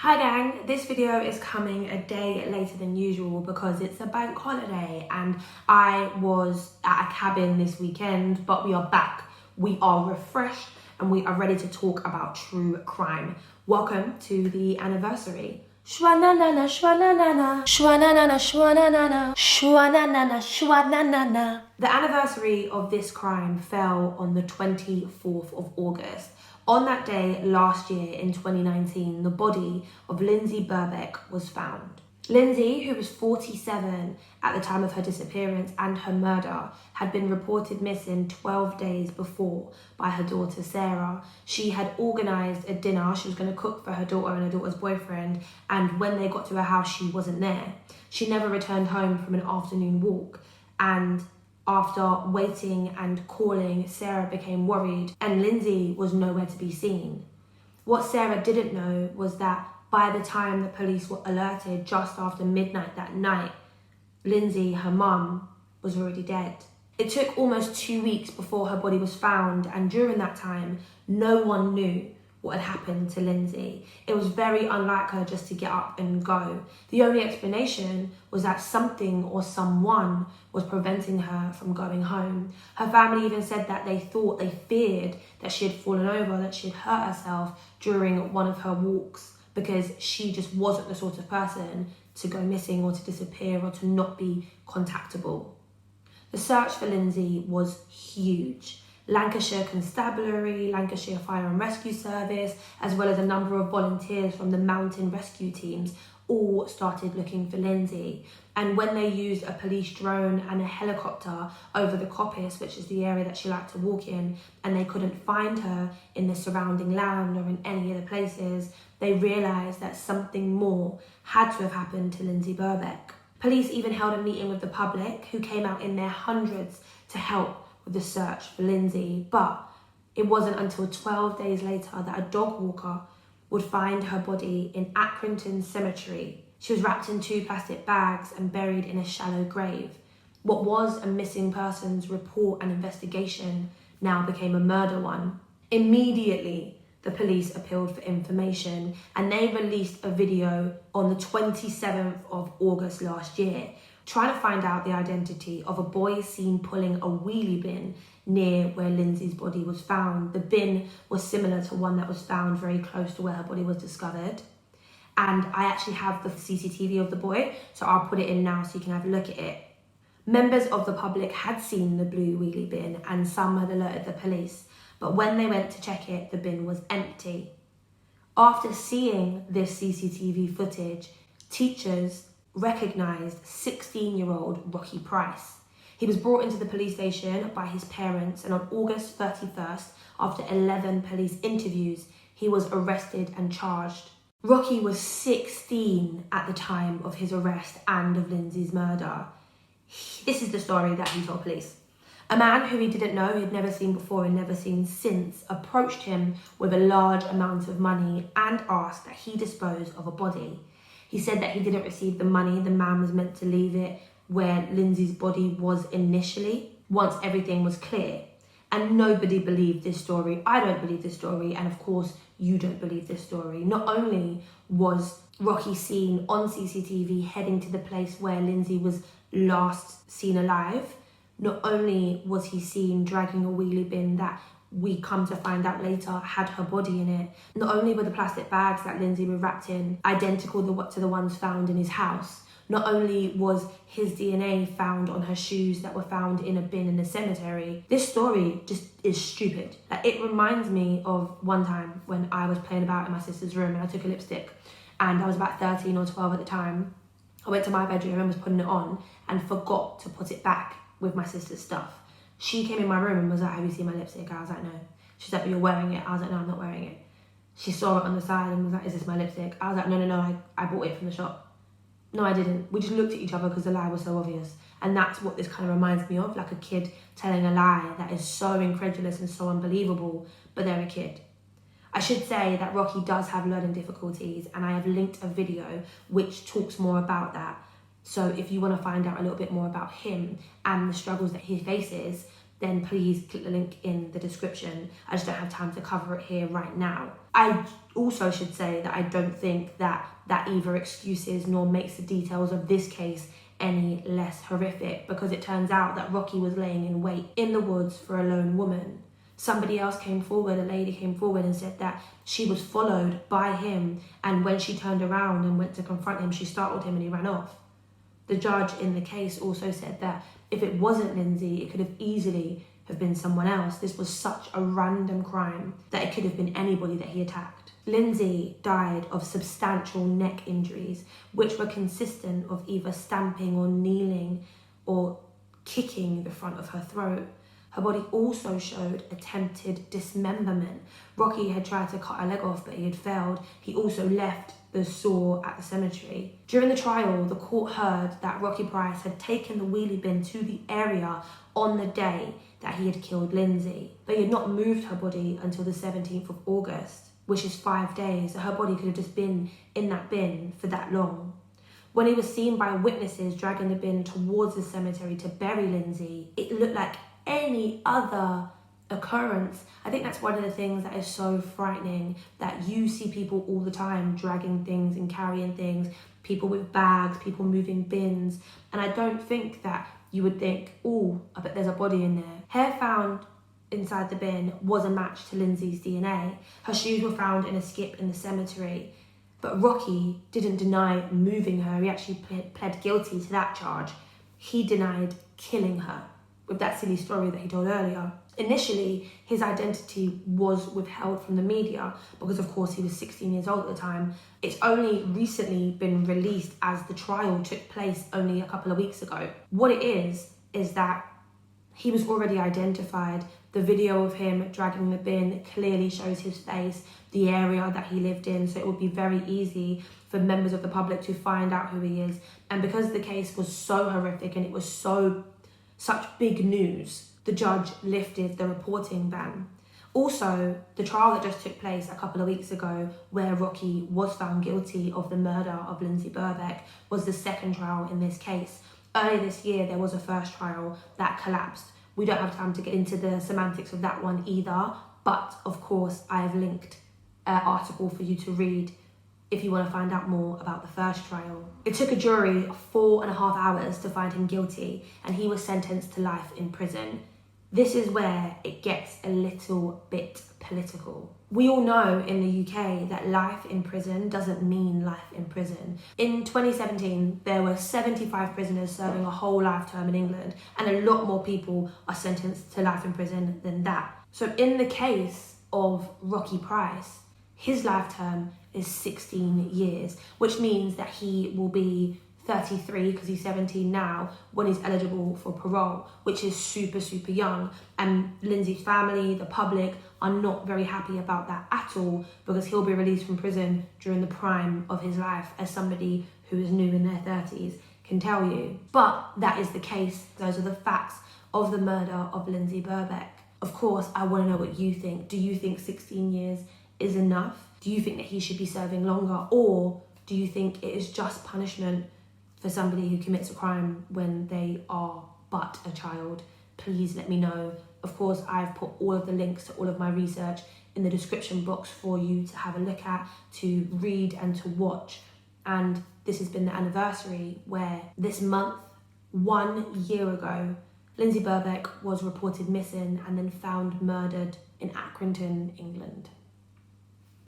Hi gang, this video is coming a day later than usual because it's a bank holiday and I was at a cabin this weekend, but we are back. We are refreshed and we are ready to talk about true crime. Welcome to the anniversary. Shwa-na-na-na, shwa-na-na-na, shwa-na-na-na, shwa-na-na-na, shwa-na-na-na, shwa-na-na-na. The anniversary of this crime fell on the 24th of August. On that day last year in 2019, the body of Lindsay Birbeck was found. Lindsay, who was 47 at the time of her disappearance and her murder, had been reported missing 12 days before by her daughter Sarah. She had organised a dinner. She was going to cook for her daughter and her daughter's boyfriend, and when they got to her house, she wasn't there. She never returned home from an afternoon walk, and after waiting and calling, Sarah became worried and Lindsay was nowhere to be seen. What Sarah didn't know was that by the time the police were alerted just after midnight that night, Lindsay, her mum, was already dead. It took almost 2 weeks before her body was found, and during that time, no one knew what had happened to Lindsay. It was very unlike her just to get up and go. The only explanation was that something or someone was preventing her from going home. Her family even said that they feared that she had fallen over, that she had hurt herself during one of her walks, because she just wasn't the sort of person to go missing or to disappear or to not be contactable. The search for Lindsay was huge. Lancashire Constabulary, Lancashire Fire and Rescue Service, as well as a number of volunteers from the mountain rescue teams all started looking for Lindsay. And when they used a police drone and a helicopter over the coppice, which is the area that she liked to walk in, and they couldn't find her in the surrounding land or in any other places, they realised that something more had to have happened to Lindsay Birbeck. Police even held a meeting with the public, who came out in their hundreds to help with the search for Lindsay, but it wasn't until 12 days later that a dog walker would find her body in Accrington Cemetery. She was wrapped in 2 plastic bags and buried in a shallow grave. What was a missing persons report and investigation now became a murder one. Immediately, the police appealed for information and they released a video on the 27th of August last year, trying to find out the identity of a boy seen pulling a wheelie bin near where Lindsay's body was found. The bin was similar to one that was found very close to where her body was discovered. And I actually have the CCTV of the boy, so I'll put it in now so you can have a look at it. Members of the public had seen the blue wheelie bin and some had alerted the police, but when they went to check it, the bin was empty. After seeing this CCTV footage, teachers recognised 16-year-old Rocky Price. He was brought into the police station by his parents, and on August 31st, after 11 police interviews, he was arrested and charged. Rocky was 16 at the time of his arrest and of Lindsay's murder. This is the story that he told police. A man who he didn't know, he'd never seen before and never seen since, approached him with a large amount of money and asked that he dispose of a body. He said that he didn't receive the money. The man was meant to leave it where Lindsay's body was initially, once everything was clear. And nobody believed this story. I don't believe this story, and of course, you don't believe this story. Not only was Rocky seen on CCTV heading to the place where Lindsay was last seen alive, not only was he seen dragging a wheelie bin that we come to find out later had her body in it. Not only were the plastic bags that Lindsay was wrapped in identical to the ones found in his house, not only was his DNA found on her shoes that were found in a bin in the cemetery, this story just is stupid. Like, it reminds me of one time when I was playing about in my sister's room and I took a lipstick, and I was about 13 or 12 at the time. I went to my bedroom and was putting it on and forgot to put it back with my sister's stuff. She came in my room and was like, "Have you seen my lipstick?" I was like, "No." She's like, "But you're wearing it." I was like, "No, I'm not wearing it." She saw it on the side and was like, "Is this my lipstick?" I was like, No, I bought it from the shop." No, I didn't. We just looked at each other because the lie was so obvious. And that's what this kind of reminds me of, like a kid telling a lie that is so incredulous and so unbelievable, but they're a kid. I should say that Rocky does have learning difficulties, and I have linked a video which talks more about that. So if you want to find out a little bit more about him and the struggles that he faces, then please click the link in the description. I just don't have time to cover it here right now. I also should say that I don't think that either excuses nor makes the details of this case any less horrific, because it turns out that Rocky was laying in wait in the woods for a lone woman. Somebody else came forward, a lady came forward and said that she was followed by him, and when she turned around and went to confront him, she startled him and he ran off. The judge in the case also said that if it wasn't Lindsay, it could have easily have been someone else. This was such a random crime that it could have been anybody that he attacked. Lindsay died of substantial neck injuries, which were consistent of either stamping or kneeling or kicking the front of her throat. Her body also showed attempted dismemberment. Rocky had tried to cut her leg off, but he had failed. He also left the saw at the cemetery. During the trial, the court heard that Rocky Price had taken the wheelie bin to the area on the day that he had killed Lindsay, but he had not moved her body until the 17th of August, which is 5 days. So her body could have just been in that bin for that long. When he was seen by witnesses dragging the bin towards the cemetery to bury Lindsay, it looked like any other occurrence. I think that's one of the things that is so frightening, that you see people all the time dragging things and carrying things, people with bags, people moving bins, and I don't think that you would think, oh, I bet there's a body in there. Hair found inside the bin was a match to Lindsay's DNA. Her shoes were found in a skip in the cemetery, but Rocky didn't deny moving her. He actually pled guilty to that charge. He denied killing her with that silly story that he told earlier. Initially, his identity was withheld from the media because, of course, he was 16 years old at the time. It's only recently been released as the trial took place only a couple of weeks ago. What it is that he was already identified. The video of him dragging the bin clearly shows his face, the area that he lived in, so it would be very easy for members of the public to find out who he is. And because the case was so horrific and it was such big news, the judge lifted the reporting ban. Also, the trial that just took place a couple of weeks ago, where Rocky was found guilty of the murder of Lindsay Birbeck, was the second trial in this case. Earlier this year, there was a first trial that collapsed. We don't have time to get into the semantics of that one either, but of course, I have linked an article for you to read if you want to find out more about the first trial. It took a jury 4.5 hours to find him guilty, and he was sentenced to life in prison. This is where it gets a little bit political. We all know in the UK that life in prison doesn't mean life in prison. In 2017, there were 75 prisoners serving a whole life term in England, and a lot more people are sentenced to life in prison than that. So in the case of Rocky Price, his life term is 16 years, which means that he will be 33 because he's 17 now when he's eligible for parole, which is super young. And Lindsay's family, the public, are not very happy about that at all, because he'll be released from prison during the prime of his life, as somebody who is new in their 30s can tell you. But that is the case. Those are the facts of the murder of Lindsay Birbeck. Of course, I want to know what you think. Do you think 16 years is enough? Do you think that he should be serving longer? Or do you think it is just punishment for somebody who commits a crime when they are but a child? Please let me know. Of course, I've put all of the links to all of my research in the description box for you to have a look at, to read and to watch. And this has been the anniversary where this month, 1 year ago, Lindsay Birbeck was reported missing and then found murdered in Accrington, England.